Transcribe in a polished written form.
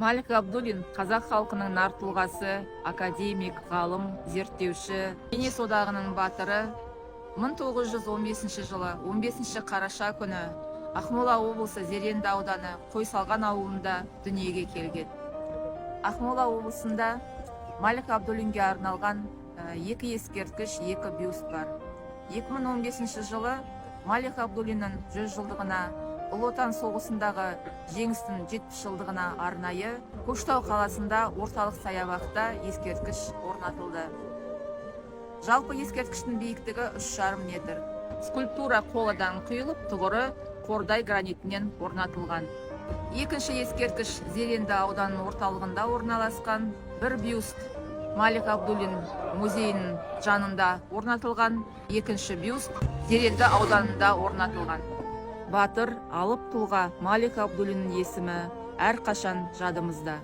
Малик Абдуллин қазақ халқының нар тұлғасы, академик, ғалым, зерттеуші, кеңес одағының батыры. 1915 жылы 15 қараша күні Ақмола облысы Зеренді ауданы Қойсалған ауылында дүниеге келген. Ақмола облысында Малик Абдуллинге арналған екі ескерткіш, екі бюст бар. 2015 жылы Малик Абдуллиннің 100 жылдығына, Ұлы Отан соғысындағы жеңістің 70 жылдығына арнайы Көкшетау қаласында орталық саябақта ескерткіш орнатылды. Жалпы ескерткіштің биіктігі 3,5 метр. Скульптура қоладан құйылып, тұғыры Қордай гранитінен орнатылған. Екінші ескерткіш Зеренді ауданының орталығында орналасқан. Бір бюст Малик Абдуллин музейінің жанында орнатылған. Екінші бюст Зеренді ауданында орнатылған. Батыр, алып тұлға Малик Абдуллиннің есімі әрқашан жадымызда.